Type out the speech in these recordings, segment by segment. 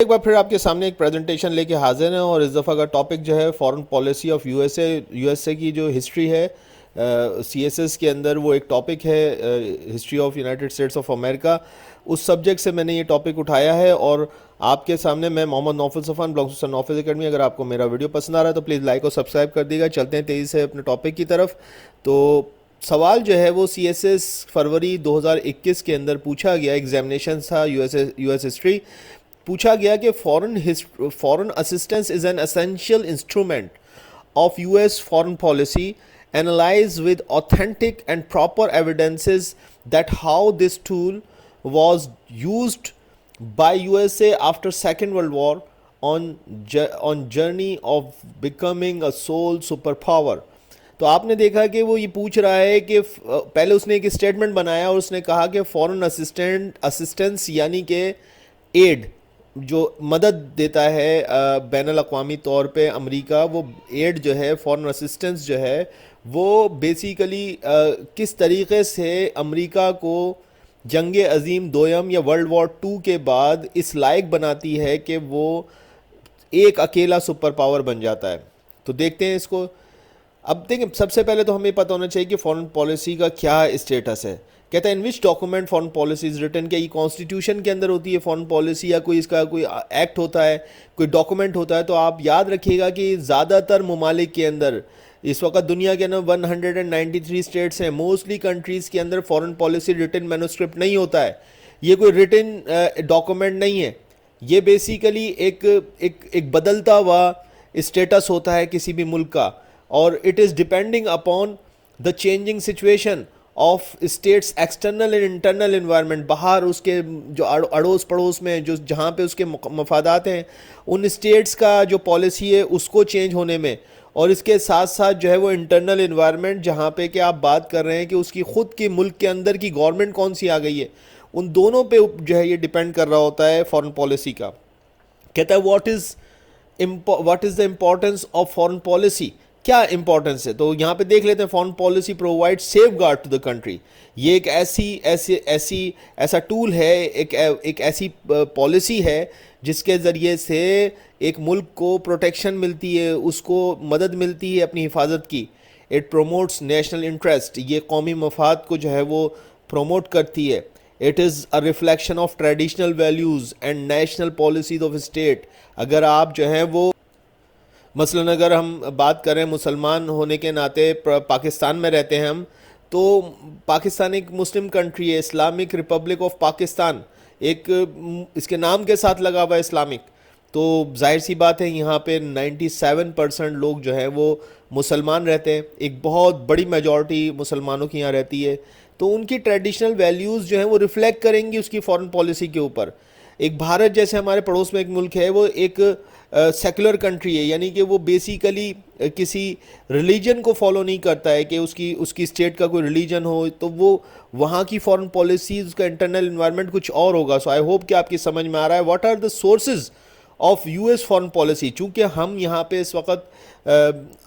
ایک بار پھر آپ کے سامنے ایک پریزنٹیشن لے کے حاضر ہیں، اور اس دفعہ کا ٹاپک جو ہے foreign policy of U S A کی جو ہسٹری ہے سی ایس ایس کے اندر، وہ ایک ٹاپک ہے history of United States of America. اس سبجیکٹ سے میں نے یہ ٹاپک اٹھایا ہے، اور آپ کے سامنے میں محمد نوفل صفان، بلاگز سر نوفل اکیڈمی. اگر آپ کو میرا ویڈیو پسند آ رہا ہے تو پلیز لائک اور سبسکرائب کر دیجیے گا. چلتے ہیں تیزی سے اپنے ٹاپک کی طرف. تو سوال جو ہے وہ سی ایس ایس فروری 2021 کے اندر پوچھا گیا، ایگزامینیشن تھا یو ایس ہسٹری. پوچھا گیا کہ foreign assistance is an essential instrument of U S foreign پالیسی. Analyze with authentic and proper evidences that how this tool was used by USA after Second World War on journey of becoming a sole superpower. تو آپ نے دیکھا کہ وہ یہ پوچھ رہا ہے کہ پہلے اس نے ایک اسٹیٹمنٹ بنایا اور اس نے کہا کہ فورن اسسٹنس یعنی کہ ایڈ جو مدد دیتا ہے بین الاقوامی طور پہ امریکہ، وہ ایڈ جو ہے فورن اسسٹنس جو ہے وہ بیسیکلی کس طریقے سے امریکہ کو جنگ عظیم دوم یا ورلڈ وار 2 کے بعد اس لائق بناتی ہے کہ وہ ایک اکیلا سپر پاور بن جاتا ہے. تو دیکھتے ہیں اس کو. اب دیکھیں، سب سے پہلے تو ہمیں پتہ ہونا چاہیے کہ فارن پالیسی کا کیا اسٹیٹس ہے. کہتا ہے in which document foreign policy is written, کیا یہ کانسٹیٹیوشن کے اندر ہوتی ہے فارن پالیسی، یا کوئی اس کا کوئی ایکٹ ہوتا ہے، کوئی ڈاکومنٹ ہوتا ہے. تو آپ یاد رکھیے گا کہ زیادہ تر ممالک کے اندر اس وقت دنیا کے اندر 193 اسٹیٹس ہیں، موسٹلی کنٹریز کے اندر فارن پالیسی ریٹن مینوسکرپٹ نہیں ہوتا ہے. یہ کوئی ریٹن ڈاکومنٹ نہیں ہے، یہ بیسیکلی ایک بدلتا ہوا اسٹیٹس ہوتا ہے کسی بھی ملک کا، اور it is depending upon the changing situation of states external and internal environment. باہر اس کے جو اڑوس پڑوس میں جو جہاں پہ اس کے مفادات ہیں، ان اسٹیٹس کا جو پالیسی ہے اس کو چینج ہونے میں، اور اس کے ساتھ ساتھ جو ہے وہ انٹرنل انوائرمنٹ جہاں پہ کہ آپ بات کر رہے ہیں کہ اس کی خود کی ملک کے اندر کی گورنمنٹ کون سی آ گئی ہے، ان دونوں پہ جو ہے یہ ڈیپینڈ کر رہا ہوتا ہے فارن پالیسی کا. کہتا ہے what is the importance of foreign policy, کیا امپورٹنس ہے. تو یہاں پہ دیکھ لیتے ہیں، foreign policy provide safeguard to the country. یہ ایک ایسا ٹول ہے، ایک ایسی پالیسی ہے جس کے ذریعے سے ایک ملک کو پروٹیکشن ملتی ہے، اس کو مدد ملتی ہے اپنی حفاظت کی. اٹ پروموٹس نیشنل انٹرسٹ، یہ قومی مفاد کو جو ہے وہ پروموٹ کرتی ہے. It is a reflection of traditional values and national policies of state. اگر آپ جو ہیں وہ مثلاً اگر ہم بات کریں مسلمان ہونے کے ناطے پاکستان میں رہتے ہیں ہم، تو پاکستان ایک مسلم کنٹری ہے، اسلامک ریپبلک آف پاکستان، ایک اس کے نام کے ساتھ لگا ہوا ہے اسلامک. تو ظاہر سی بات ہے یہاں پہ 97% لوگ جو ہیں وہ مسلمان رہتے ہیں، ایک بہت بڑی میجورٹی مسلمانوں کی یہاں رہتی ہے. تو ان کی ٹریڈیشنل ویلیوز جو ہیں وہ ریفلیکٹ کریں گی اس کی فارن پالیسی کے اوپر. ایک بھارت جیسے ہمارے پڑوس میں ایک ملک ہے، وہ ایک سیکولر کنٹری ہے، یعنی کہ وہ بیسیکلی کسی ریلیجن کو فالو نہیں کرتا ہے کہ اس کی اسٹیٹ کا کوئی ریلیجن ہو، تو وہ وہاں کی فارن پالیسیز، اس کا انٹرنل انوائرمنٹ کچھ اور ہوگا. سو آئی ہوپ کہ آپ کی سمجھ میں آ رہا ہے what are the sources of U S foreign policy. چونکہ ہم یہاں پہ اس وقت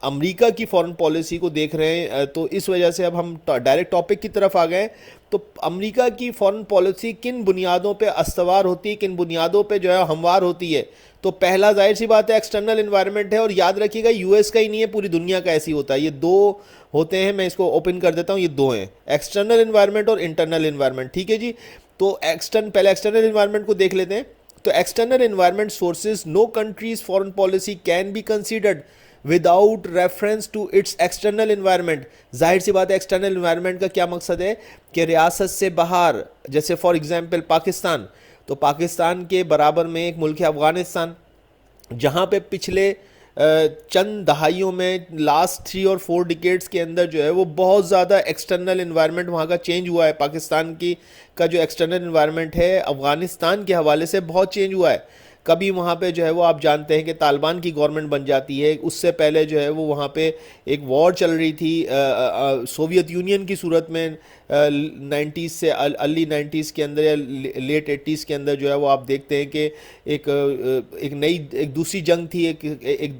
امریکہ کی فارن پالیسی کو دیکھ رہے ہیں، تو اس وجہ سے اب ہم ڈائریکٹ ٹاپک کی طرف آ گئے. تو امریکہ کی فارن پالیسی کن بنیادوں پہ استوار ہوتی ہے، کن بنیادوں پہ جو ہے ہموار ہوتی ہے. تو پہلا ظاہر سی بات ہے ایکسٹرنل انوائرمنٹ ہے، اور یاد رکھیے گا یو ایس کا ہی نہیں ہے، پوری دنیا کا ایسی ہوتا ہے. یہ دو ہوتے ہیں، میں اس کو اوپن کر دیتا ہوں، یہ دو ہیں، ایکسٹرنل انوائرمنٹ اور انٹرنل انوائرمنٹ. ٹھیک ہے جی. تو پہلے ایکسٹرنل انوائرمنٹ کو دیکھ لیتے ہیں. تو external environment sources, no countries foreign policy can be considered without reference to its external environment. ظاہر سی بات ہے ایکسٹرنل انوائرمنٹ کا کیا مقصد ہے کہ ریاست سے باہر، جیسے فار ایگزامپل پاکستان، تو پاکستان کے برابر میں ایک ملک ہے افغانستان، جہاں پہ پچھلے چند دہائیوں میں لاسٹ 3 اور 4 ڈیکیڈز کے اندر جو ہے وہ بہت زیادہ ایکسٹرنل انوائرمنٹ وہاں کا چینج ہوا ہے. پاکستان کا جو ایکسٹرنل انوائرمنٹ ہے افغانستان کے حوالے سے بہت چینج ہوا ہے. کبھی وہاں پہ جو ہے وہ آپ جانتے ہیں کہ طالبان کی گورنمنٹ بن جاتی ہے، اس سے پہلے جو ہے وہ وہاں پہ ایک وار چل رہی تھی سوویت یونین کی صورت میں 90s سے ارلی 90s کے اندر یا لیٹ 80s کے اندر جو ہے وہ آپ دیکھتے ہیں کہ ایک دوسری جنگ تھی، ایک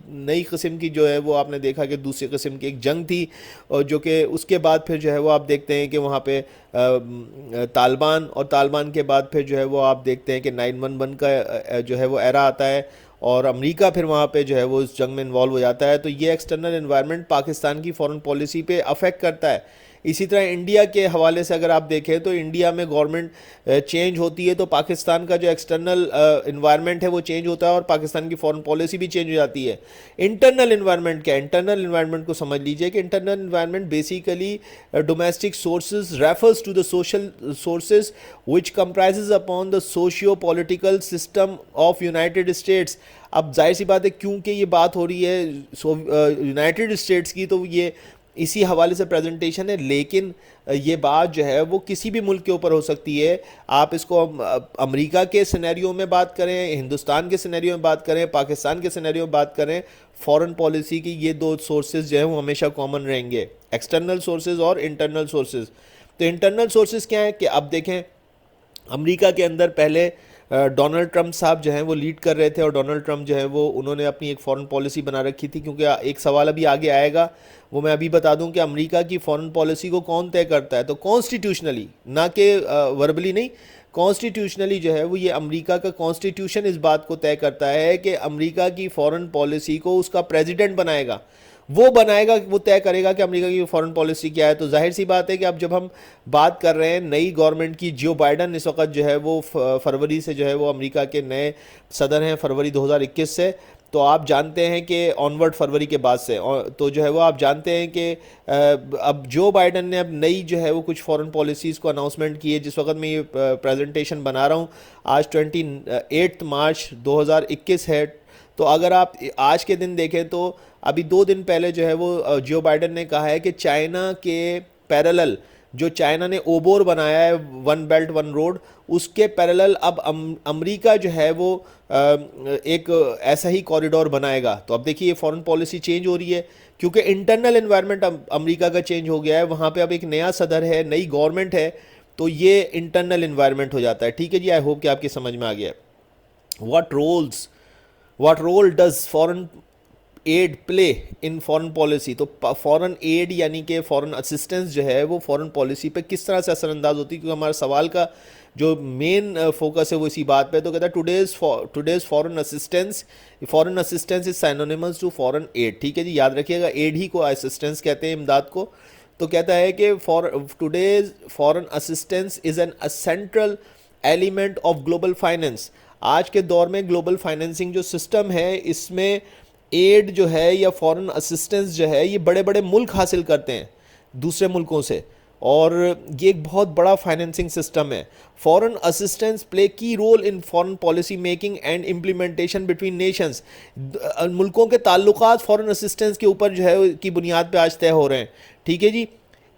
نئی قسم کی جو ہے وہ آپ نے دیکھا کہ دوسری قسم کی ایک جنگ تھی، اور جو کہ اس کے بعد پھر جو ہے وہ آپ دیکھتے ہیں کہ وہاں پہ طالبان، اور طالبان کے بعد پھر جو ہے وہ آپ دیکھتے ہیں کہ 9/11 کا جو ہے وہ ایرا آتا ہے، اور امریکہ پھر وہاں پہ جو ہے وہ اس جنگ میں انوالو ہو جاتا ہے. تو یہ ایکسٹرنل انوائرمنٹ پاکستان کی فورن پالیسی پہ افیکٹ کرتا ہے. اسی طرح انڈیا کے حوالے سے اگر آپ دیکھیں تو انڈیا میں گورنمنٹ چینج ہوتی ہے تو پاکستان کا جو ایکسٹرنل انوائرمنٹ ہے وہ چینج ہوتا ہے، اور پاکستان کی فورن پالیسی بھی چینج ہو جاتی ہے. انٹرنل انوائرمنٹ کیا ہے؟ انٹرنل انوائرمنٹ کو سمجھ لیجئے کہ internal environment basically domestic sources refers to the social sources which comprises upon the socio-political system of United States. اب ظاہر سی بات ہے کیونکہ یہ بات ہو رہی ہے یونائٹڈ اسٹیٹس کی، تو یہ اسی حوالے سے پریزنٹیشن ہے، لیکن یہ بات جو ہے وہ کسی بھی ملک کے اوپر ہو سکتی ہے. آپ اس کو امریکہ کے سینیریو میں بات کریں، ہندوستان کے سینیریو میں بات کریں، پاکستان کے سینیریو میں بات کریں، فورن پالیسی کی یہ دو سورسز جو ہیں وہ ہمیشہ کامن رہیں گے، ایکسٹرنل سورسز اور انٹرنل سورسز. تو انٹرنل سورسز کیا ہیں کہ اب دیکھیں امریکہ کے اندر پہلے ڈونلڈ ٹرمپ صاحب جو ہیں وہ لیڈ کر رہے تھے، اور ڈونلڈ ٹرمپ جو ہیں وہ انہوں نے اپنی ایک فورن پالیسی بنا رکھی تھی. کیونکہ ایک سوال ابھی آگے آئے گا، وہ میں ابھی بتا دوں کہ امریکہ کی فورن پالیسی کو کون طے کرتا ہے. تو کانسٹیٹیوشنلی، نہ کہ وربلی نہیں، کانسٹیٹیوشنلی جو ہے وہ یہ امریکہ کا کانسٹیٹیوشن اس بات کو طے کرتا ہے کہ امریکہ کی فورن پالیسی کو اس کا پریزیڈنٹ بنائے گا، وہ بنائے گا، وہ طے کرے گا کہ امریکہ کی فورن پالیسی کیا ہے. تو ظاہر سی بات ہے کہ اب جب ہم بات کر رہے ہیں نئی گورنمنٹ کی، جو بائیڈن اس وقت جو ہے وہ فروری سے جو ہے وہ امریکہ کے نئے صدر ہیں، فروری 2021 سے. تو آپ جانتے ہیں کہ آنورڈ فروری کے بعد سے، تو جو ہے وہ آپ جانتے ہیں کہ اب جو بائیڈن نے اب نئی جو ہے وہ کچھ فورن پالیسیز کو اناؤنسمنٹ کی ہے. جس وقت میں یہ پریزنٹیشن بنا رہا ہوں آج 28 مارچ 2021 ہے. تو اگر آپ آج کے دن دیکھیں تو ابھی 2 دن پہلے جو ہے وہ جو بائیڈن نے کہا ہے کہ چائنا کے پیرالل، جو چائنا نے اوبور بنایا ہے 1 بیلٹ 1 روڈ، اس کے پیرالل اب امریکہ جو ہے وہ ایک ایسا ہی کوریڈور بنائے گا. تو اب دیکھیے یہ فورن پالیسی چینج ہو رہی ہے کیونکہ انٹرنل انوائرمنٹ امریکہ کا چینج ہو گیا ہے. وہاں پہ اب ایک نیا صدر ہے، نئی گورنمنٹ ہے، تو یہ انٹرنل انوائرمنٹ ہو جاتا ہے. ٹھیک ہے جی، آئی ہوپ کہ آپ کی سمجھ میں آ گیا. What role does foreign aid play in foreign policy؟ تو فورن ایڈ یعنی کہ فورن اسسٹنس جو ہے وہ فورن پالیسی پہ کس طرح سے اثر انداز ہوتی ہے؟ کیونکہ ہمارا سوال کا جو مین فوکس ہے وہ اسی بات پہ. تو کہتا ہے today's foreign assistance is synonymous to foreign aid. ٹھیک ہے جی، یاد رکھیے گا، ایڈ ہی کو اسسٹنس کہتے ہیں، امداد کو. تو کہتا ہے کہ today's foreign assistance is N central element of global finance. آج کے دور میں گلوبل فائنینسنگ جو سسٹم ہے، اس میں ایڈ جو ہے یا فورن اسسٹنس جو ہے یہ بڑے بڑے ملک حاصل کرتے ہیں دوسرے ملکوں سے، اور یہ ایک بہت بڑا فائنینسنگ سسٹم ہے. فورن assistance play key role in foreign policy making and implementation between nations. ملکوں کے تعلقات فورن اسسٹنس کے اوپر جو ہے کی بنیاد پہ آج طے ہو رہے ہیں. ٹھیک ہے جی،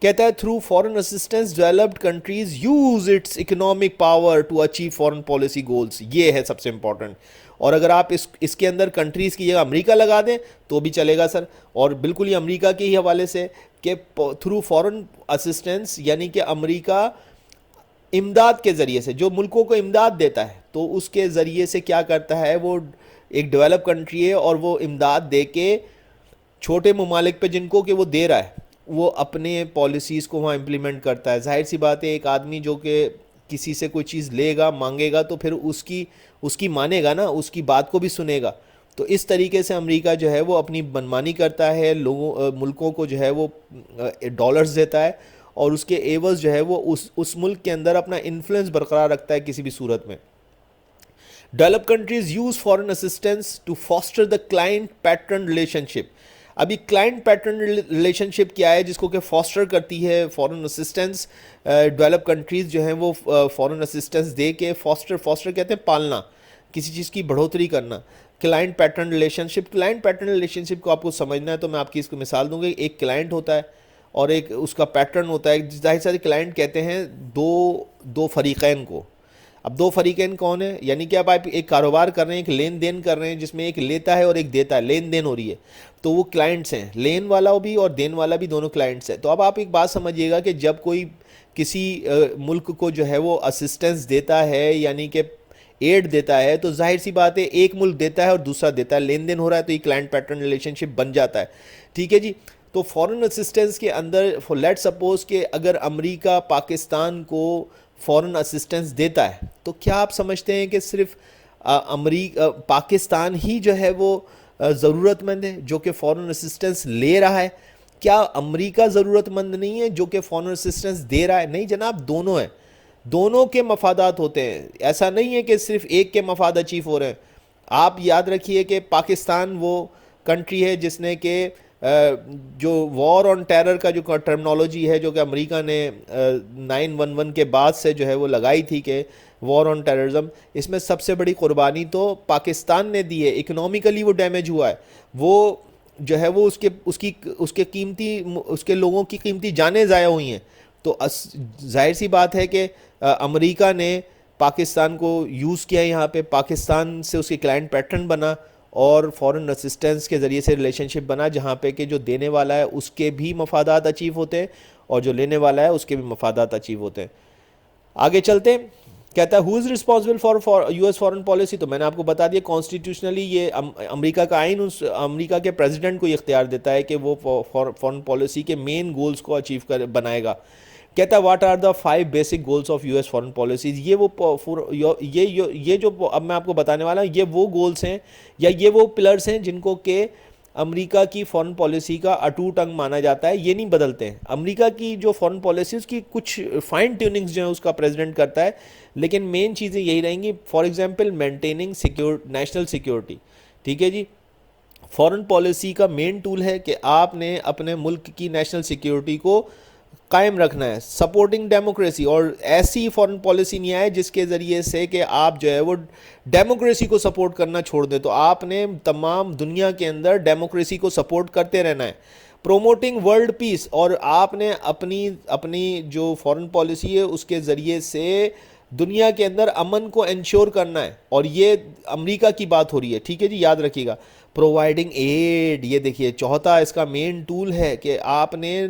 کہتا ہے through foreign assistance developed countries use its economic power to achieve foreign policy goals. یہ ہے سب سے امپورٹنٹ. اور اگر آپ اس کے اندر کنٹریز کی جگہ امریکہ لگا دیں تو بھی چلے گا سر. اور بالکل یہ امریکہ کے ہی حوالے سے کہ تھرو فورن اسسٹنس یعنی کہ امریکہ امداد کے ذریعے سے جو ملکوں کو امداد دیتا ہے، تو اس کے ذریعے سے کیا کرتا ہے، وہ ایک ڈیولپ کنٹری ہے اور وہ امداد دے کے چھوٹے ممالک پہ جن کو کہ وہ دے رہا ہے، وہ اپنے پالیسیز کو وہاں امپلیمنٹ کرتا ہے. ظاہر سی بات ہے ایک آدمی جو کہ کسی سے کوئی چیز لے گا، مانگے گا، تو پھر اس کی مانے گا نا، اس کی بات کو بھی سنے گا. تو اس طریقے سے امریکہ جو ہے وہ اپنی منمانی کرتا ہے، ملکوں کو جو ہے وہ ڈالرز دیتا ہے، اور اس کے ایوز جو ہے وہ اس ملک کے اندر اپنا انفلوئنس برقرار رکھتا ہے کسی بھی صورت میں. Developed countries use foreign assistance to foster the client patron relationship. ابھی کلائنٹ پیٹرن ریلیشن شپ کیا ہے جس کو کہ فاسٹر کرتی ہے فورن اسسٹنس. ڈیولپ کنٹریز جو ہیں وہ فورن اسسٹنس دے کے فاسٹر کہتے ہیں پالنا، کسی چیز کی بڑھوتری کرنا. کلائنٹ پیٹرن ریلیشن شپ کو آپ کو سمجھنا ہے تو میں آپ کی اس کو مثال دوں گا. ایک کلائنٹ ہوتا ہے اور ایک اس کا پیٹرن ہوتا ہے. ظاہر سے کلائنٹ کہتے ہیں دو فریقین کو. اب 2 فریقین کون ہیں؟ یعنی کہ اب آپ ایک کاروبار کر رہے ہیں، ایک لین دین کر رہے ہیں جس میں ایک لیتا ہے اور ایک دیتا ہے، لین دین ہو رہی ہے، تو وہ کلائنٹس ہیں. لین والا بھی اور دین والا بھی دونوں کلائنٹس ہیں. تو اب آپ ایک بات سمجھیے گا کہ جب کوئی کسی ملک کو جو ہے وہ اسسٹنس دیتا ہے یعنی کہ ایڈ دیتا ہے، تو ظاہر سی بات ہے ایک ملک دیتا ہے اور دوسرا دیتا ہے، لین دین ہو رہا ہے، تو یہ کلائنٹ پیٹرن ریلیشن شپ بن جاتا ہے. ٹھیک ہے جی. تو فورن اسسٹنس کے اندر لیٹ سپوز کہ اگر امریکہ پاکستان کو فورن اسسٹنس دیتا ہے تو کیا آپ سمجھتے ہیں کہ صرف امریکہ پاکستان ہی جو ہے وہ ضرورت مند ہے جو کہ فورن اسسٹنس لے رہا ہے؟ کیا امریکہ ضرورت مند نہیں ہے جو کہ فورن اسسٹنس دے رہا ہے؟ نہیں جناب، دونوں ہیں، دونوں کے مفادات ہوتے ہیں. ایسا نہیں ہے کہ صرف ایک کے مفاد اچیو ہو رہے ہیں. آپ یاد رکھیے کہ پاکستان وہ کنٹری ہے جس نے کہ جو وار آن ٹیرر کا جو ٹرمنالوجی ہے جو کہ امریکہ نے 9/11 کے بعد سے جو ہے وہ لگائی تھی کہ وار آن ٹیررزم، اس میں سب سے بڑی قربانی تو پاکستان نے دی ہے. اکنومیکلی وہ ڈیمیج ہوا ہے، وہ جو ہے وہ اس کے لوگوں کی قیمتی جانیں ضائع ہوئی ہیں. تو ظاہر سی بات ہے کہ امریکہ نے پاکستان کو یوز کیا یہاں پہ، پاکستان سے اس کے کلائنٹ پیٹرن بنا اور فورن اسسٹنس کے ذریعے سے ریلیشن شپ بنا جہاں پہ کہ جو دینے والا ہے اس کے بھی مفادات اچیو ہوتے ہیں اور جو لینے والا ہے اس کے بھی مفادات اچیو ہوتے ہیں. آگے چلتے ہیں. کہتا ہے who is responsible for US S foreign پالیسی. تو میں نے آپ کو بتا دیا کانسٹیٹیوشنلی یہ امریکہ کا آئین امریکہ کے پریزیڈنٹ کو یہ اختیار دیتا ہے کہ وہ فارن پالیسی کے مین گولز کو اچیو بنائے گا. کہتا ہے what are the 5 basic goals of U S foreign policies. یہ جو اب میں آپ کو بتانے والا ہوں یہ وہ گولز ہیں یا یہ وہ پلرز ہیں جن کو کہ امریکہ کی فارن پالیسی کا اٹوٹ انگ مانا جاتا ہے. یہ نہیں بدلتے ہیں. امریکہ کی جو فارن پالیسی اس کی کچھ فائن ٹیوننگز جو ہیں اس کا پریزیڈنٹ کرتا ہے لیکن مین چیزیں یہی رہیں گی. For example maintaining national security. ٹھیک ہے جی، فارن پالیسی کا مین ٹول ہے کہ آپ نے اپنے ملک کی نیشنل سیکیورٹی کو قائم رکھنا ہے. سپورٹنگ ڈیموکریسی، اور ایسی فارن پالیسی نہیں آئے جس کے ذریعے سے کہ آپ جو ہے وہ ڈیموکریسی کو سپورٹ کرنا چھوڑ دیں. تو آپ نے تمام دنیا کے اندر ڈیموکریسی کو سپورٹ کرتے رہنا ہے. پروموٹنگ ورلڈ پیس، اور آپ نے اپنی جو فارن پالیسی ہے اس کے ذریعے سے دنیا کے اندر امن کو انشور کرنا ہے. اور یہ امریکہ کی بات ہو رہی ہے. ٹھیک ہے جی، یاد رکھیے گا. پرووائڈنگ ایڈ، یہ دیکھیے چوتھا اس کا مین ٹول ہے کہ آپ نے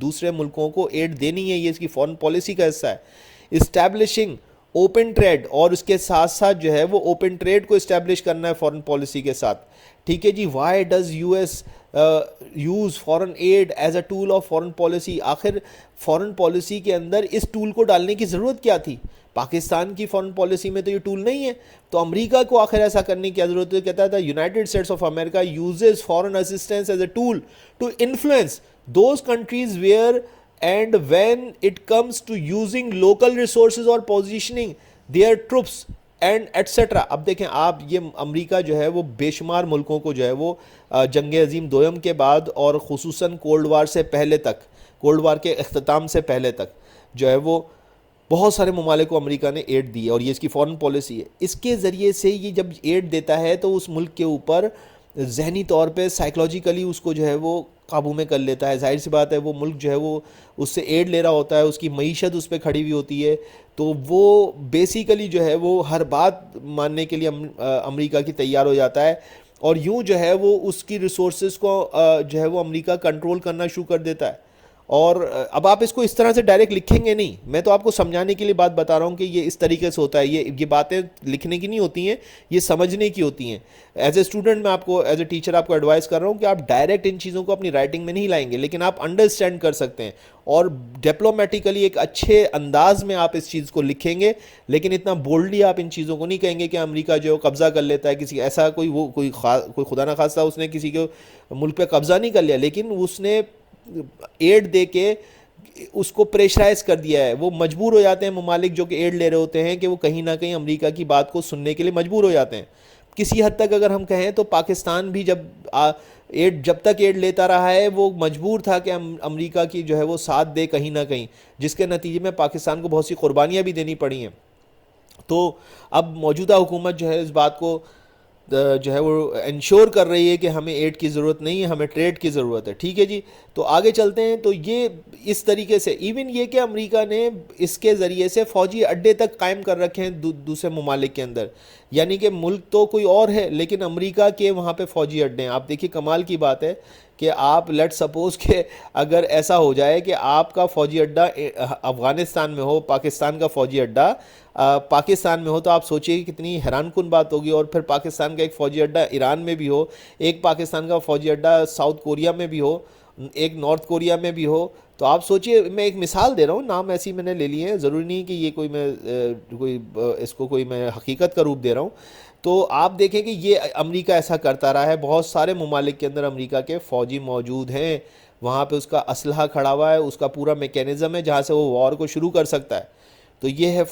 دوسرے ملکوں کو ایڈ دینی ہے، یہ اس کی فارن پالیسی کا حصہ ہے. اسٹیبلشنگ اوپن ٹریڈ، اور اس کے ساتھ ساتھ جو ہے وہ اوپن ٹریڈ کو اسٹیبلش کرنا ہے فارن پالیسی کے ساتھ. ٹھیک ہے جی. Why does U S use foreign add as a tool of foreign policy. آخر فارن پالیسی کے اندر اس ٹول کو ڈالنے کی ضرورت کیا تھی؟ پاکستان کی فارن پالیسی میں تو یہ ٹول نہیں ہے، تو امریکہ کو آخر ایسا کرنے کی ضرورت ہے. کہتا تھا United States of America uses foreign assistance as a tool to influence those countries where and when it comes to using local resources or positioning their troops and etcetera. اب دیکھیں آپ، یہ امریکہ جو ہے وہ بے شمار ملکوں کو جو ہے وہ جنگ عظیم دوم کے بعد اور خصوصاً کولڈ وار سے پہلے تک، کولڈ وار کے اختتام سے پہلے تک جو ہے وہ بہت سارے ممالک کو امریکہ نے ایڈ دی ہے، اور یہ اس کی فارن پالیسی ہے. اس کے ذریعے سے یہ جب ایڈ دیتا ہے تو اس ملک کے اوپر ذہنی طور پہ سائیکلوجیکلی اس کو جو ہے وہ قابو میں کر لیتا ہے. ظاہر سی بات ہے وہ ملک جو ہے وہ اس سے ایڈ لے رہا ہوتا ہے، اس کی معیشت اس پہ کھڑی ہوئی ہوتی ہے، تو وہ بیسیکلی جو ہے وہ ہر بات ماننے کے لیے امریکہ کی تیار ہو جاتا ہے، اور یوں جو ہے وہ اس کی ریسورسز کو جو ہے وہ امریکہ کنٹرول کرنا شروع کر دیتا ہے. اور اب آپ اس کو اس طرح سے ڈائریکٹ لکھیں گے نہیں، میں تو آپ کو سمجھانے کے لیے بات بتا رہا ہوں کہ یہ اس طریقے سے ہوتا ہے. یہ باتیں لکھنے کی نہیں ہوتی ہیں، یہ سمجھنے کی ہوتی ہیں. ایز اے اسٹوڈنٹ میں آپ کو، ایز اے ٹیچر آپ کو ایڈوائز کر رہا ہوں کہ آپ ڈائریکٹ ان چیزوں کو اپنی رائٹنگ میں نہیں لائیں گے، لیکن آپ انڈرسٹینڈ کر سکتے ہیں اور ڈپلومیٹیکلی ایک اچھے انداز میں آپ اس چیز کو لکھیں گے. لیکن اتنا بولڈلی آپ ان چیزوں کو نہیں کہیں گے کہ امریکہ جو قبضہ کر لیتا ہے کسی، ایسا کوئی خدا نہ خواستہ اس نے کسی کے ملک پہ قبضہ نہیں کر لیا، لیکن اس نے ایڈ دے کے اس کو پریشرائز کر دیا ہے. وہ مجبور ہو جاتے ہیں ممالک جو کہ ایڈ لے رہے ہوتے ہیں کہ وہ کہیں نہ کہیں امریکہ کی بات کو سننے کے لیے مجبور ہو جاتے ہیں. کسی حد تک اگر ہم کہیں تو پاکستان بھی جب تک ایڈ لیتا رہا ہے وہ مجبور تھا کہ امریکہ کی جو ہے وہ ساتھ دے کہیں نہ کہیں، جس کے نتیجے میں پاکستان کو بہت سی قربانیاں بھی دینی پڑی ہیں. تو اب موجودہ حکومت جو ہے اس بات کو جو ہے وہ انشور کر رہی ہے کہ ہمیں ایڈ کی ضرورت نہیں ہے، ہمیں ٹریڈ کی ضرورت ہے. ٹھیک ہے جی. تو آگے چلتے ہیں. تو یہ اس طریقے سے ایون یہ کہ امریکہ نے اس کے ذریعے سے فوجی اڈے تک قائم کر رکھے ہیں دوسرے ممالک کے اندر، یعنی کہ ملک تو کوئی اور ہے لیکن امریکہ کے وہاں پہ فوجی اڈے ہیں. آپ دیکھیے کمال کی بات ہے کہ آپ لیٹ سپوز کہ اگر ایسا ہو جائے کہ آپ کا فوجی اڈا افغانستان میں ہو، پاکستان کا فوجی اڈا پاکستان میں ہو، تو آپ سوچئے کہ کتنی حیران کن بات ہوگی. اور پھر پاکستان کا ایک فوجی اڈا ایران میں بھی ہو، ایک پاکستان کا فوجی اڈا ساؤتھ کوریا میں بھی ہو، ایک نارتھ کوریا میں بھی ہو. تو آپ سوچئے, میں ایک مثال دے رہا ہوں, نام ایسی میں نے لے لیے ہیں, ضروری نہیں کہ یہ کوئی میں اس کو کوئی میں حقیقت کا روپ دے رہا ہوں. تو آپ دیکھیں کہ یہ امریکہ ایسا کرتا رہا ہے, بہت سارے ممالک کے اندر امریکہ کے فوجی موجود ہیں, وہاں پہ اس کا اسلحہ کھڑا ہوا ہے, اس کا پورا میکینزم ہے جہاں سے وہ وار کو شروع کر سکتا ہے. تو یہ ہے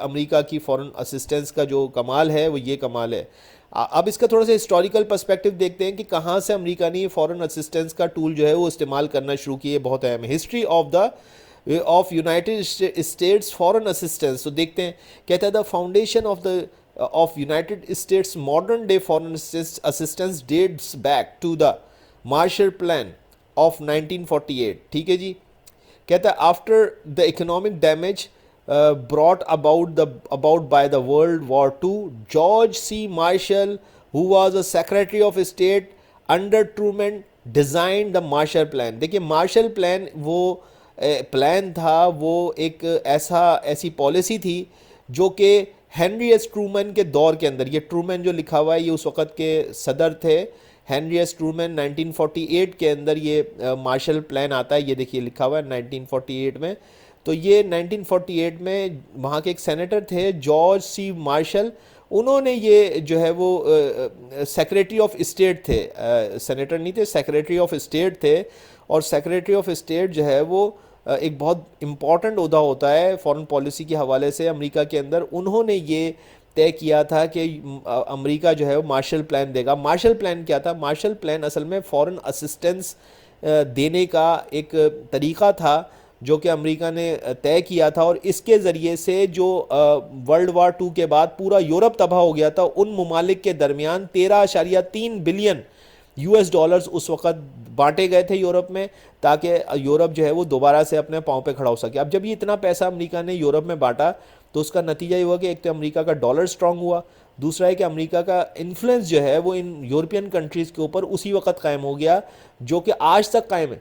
امریکہ کی فورن اسسٹنس کا جو کمال ہے, وہ یہ کمال ہے. اب اس کا تھوڑا سا ہسٹوریکل پرسپیکٹو دیکھتے ہیں کہ کہاں سے امریکہ نے یہ فورن اسسٹنس کا ٹول جو ہے وہ استعمال کرنا شروع کیے. بہت اہم ہے history of United States foreign assistance. تو دیکھتے ہیں, کہتا ہے the foundation of United States modern day foreign assistance dates back to the Marshall Plan of 1948. ٹھیک ہے جی. کہتا ہے after the economic damage brought about by the World War II, George C. Marshall, who was a Secretary of State under Truman, designed the Marshall Plan. دیکھیے Marshall plan وہ plan تھا, وہ ایک ایسی پالیسی تھی جو کہ ہنری ایس ٹرومن کے دور کے اندر, یہ ٹرومن جو لکھا ہوا ہے یہ اس وقت کے صدر تھے, ہنری ایس ٹرومن 1948 کے اندر یہ مارشل پلان آتا ہے, یہ دیکھیے لکھا ہوا ہے 1948 میں. تو یہ 1948 میں وہاں کے ایک سینیٹر تھے جارج سی مارشل, انہوں نے یہ جو ہے وہ سیکریٹری آف اسٹیٹ تھے, سینیٹر نہیں تھے, سیکریٹری آف اسٹیٹ تھے. اور سیکریٹری آف اسٹیٹ جو ہے وہ ایک بہت امپورٹنٹ عہدہ ہوتا ہے فورن پالیسی کے حوالے سے امریکہ کے اندر. انہوں نے یہ طے کیا تھا کہ امریکہ جو ہے وہ مارشل پلان دے گا. مارشل پلان کیا تھا؟ مارشل پلان اصل میں فورن اسسٹنس دینے کا ایک طریقہ تھا جو کہ امریکہ نے طے کیا تھا, اور اس کے ذریعے سے جو ورلڈ وار 2 کے بعد پورا یورپ تباہ ہو گیا تھا, ان ممالک کے درمیان 13.3 بلین US ڈالرز اس وقت بانٹے گئے تھے یورپ میں, تاکہ یورپ جو ہے وہ دوبارہ سے اپنے پاؤں پہ کھڑا ہو سکے. اب جب یہ اتنا پیسہ امریکہ نے یورپ میں بانٹا تو اس کا نتیجہ یہ ہوا کہ ایک تو امریکہ کا ڈالر سٹرونگ ہوا, دوسرا ہے کہ امریکہ کا انفلوئنس جو ہے وہ ان یورپین کنٹریز کے اوپر اسی وقت قائم ہو گیا جو کہ آج تک قائم ہے.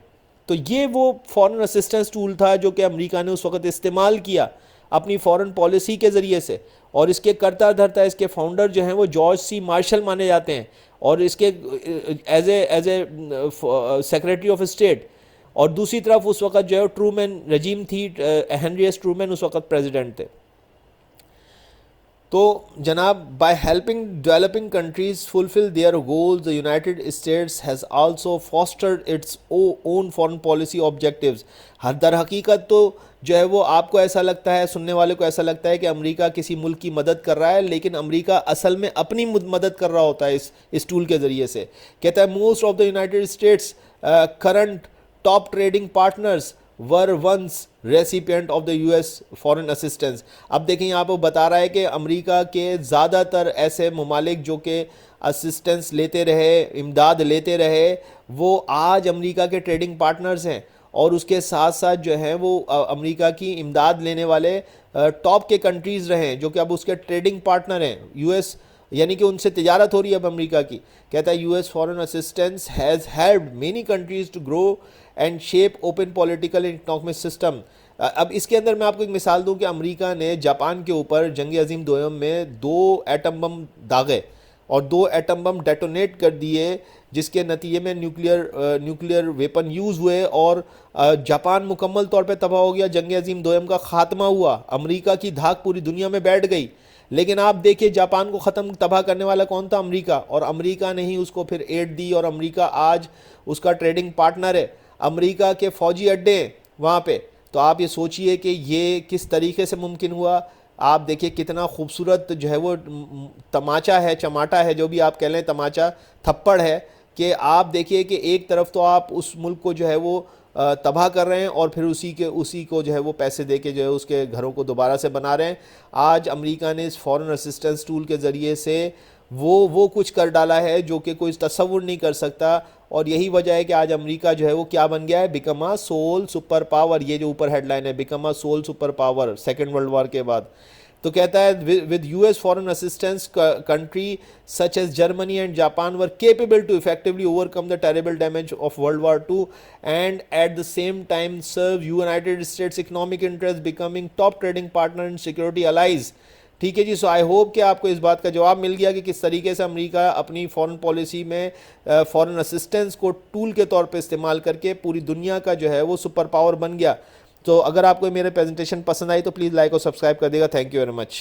تو یہ وہ فورن اسسٹنس ٹول تھا جو کہ امریکہ نے اس وقت استعمال کیا اپنی فورن پالیسی کے ذریعے سے, اور اس کے کرتا دھرتا اس کے فاؤنڈر جو ہیں وہ جارج سی مارشل مانے جاتے ہیں, اور اس کے as a secretary of state. اور دوسری طرف اس وقت جو ہے ٹرومین رجیم تھی, ہنری ایس ٹرومین اس وقت پریزیڈنٹ تھے. تو جناب, by helping developing countries fulfil their goals the United States has also fostered its own foreign policy objectives. در حقیقت تو جو ہے وہ آپ کو ایسا لگتا ہے, سننے والے کو ایسا لگتا ہے کہ امریکہ کسی ملک کی مدد کر رہا ہے, لیکن امریکہ اصل میں اپنی مدد کر رہا ہوتا ہے اس ٹول کے ذریعے سے. کہتا ہے most of the United States current top trading partners were once recipient of the US foreign assistance. اب دیکھیں یہاں پہ بتا رہا ہے کہ امریکہ کے زیادہ تر ایسے ممالک جو کہ اسسٹنس لیتے رہے, امداد لیتے رہے, وہ آج امریکہ کے ٹریڈنگ پارٹنرز ہیں, اور اس کے ساتھ ساتھ جو ہیں وہ امریکہ کی امداد لینے والے ٹاپ کے کنٹریز رہے ہیں جو کہ اب اس کے ٹریڈنگ پارٹنر ہیں. US یعنی کہ ان سے تجارت ہو رہی ہے اب امریکہ کی. کہتا ہے US foreign assistance has helped many countries to grow and shape open political and economic system. اب اس کے اندر میں آپ کو ایک مثال دوں کہ امریکہ نے جاپان کے اوپر جنگ عظیم دوم میں 2 ایٹم بم داغے اور 2 ایٹم بم ڈیٹونیٹ کر دیے, جس کے نتیجے میں نیوکلیئر ویپن یوز ہوئے اور جاپان مکمل طور پہ تباہ ہو گیا. جنگ عظیم دوم کا خاتمہ ہوا, امریکہ کی دھاک پوری دنیا میں بیٹھ گئی. لیکن آپ دیکھیں جاپان کو تباہ کرنے والا کون تھا؟ امریکہ. اور امریکہ نے ہی اس کو پھر ایڈ دی, اور امریکہ آج اس کا ٹریڈنگ پارٹنر ہے. امریکہ کے فوجی اڈے ہیں وہاں پہ. تو آپ یہ سوچئے کہ یہ کس طریقے سے ممکن ہوا. آپ دیکھیں کتنا خوبصورت جو ہے وہ تماچا ہے, چماٹا ہے, جو بھی آپ کہہ لیں, تماچا تھپڑ ہے, کہ آپ دیکھیے کہ ایک طرف تو آپ اس ملک کو جو ہے وہ تباہ کر رہے ہیں, اور پھر اسی کو جو ہے وہ پیسے دے کے جو ہے اس کے گھروں کو دوبارہ سے بنا رہے ہیں. آج امریکہ نے اس فورن اسسٹنس ٹول کے ذریعے سے وہ کچھ کر ڈالا ہے جو کہ کوئی تصور نہیں کر سکتا. اور یہی وجہ ہے کہ آج امریکہ جو ہے وہ کیا بن گیا ہے؟ Become a civil superpower. یہ جو اوپر ہیڈ لائن ہے, become a civil superpower, second world war کے بعد. تو کہتا ہے with US foreign assistance country such as Germany and Japan were capable to effectively overcome the terrible damage of World War II and at the same time serve United States economic interests, becoming top trading partner and security allies. ٹھیک ہے جی. سو I hope کہ آپ کو اس بات کا جواب مل گیا کہ کس طریقے سے امریکہ اپنی فورن پالیسی میں فورن اسسٹنس کو ٹول کے طور پہ استعمال کر کے پوری دنیا کا جو ہے وہ سپر پاور بن گیا. تو اگر آپ کو میرے پریزنٹیشن پسند آئی تو پلیز لائک اور سبسکرائب کر دے گا. Thank you very much.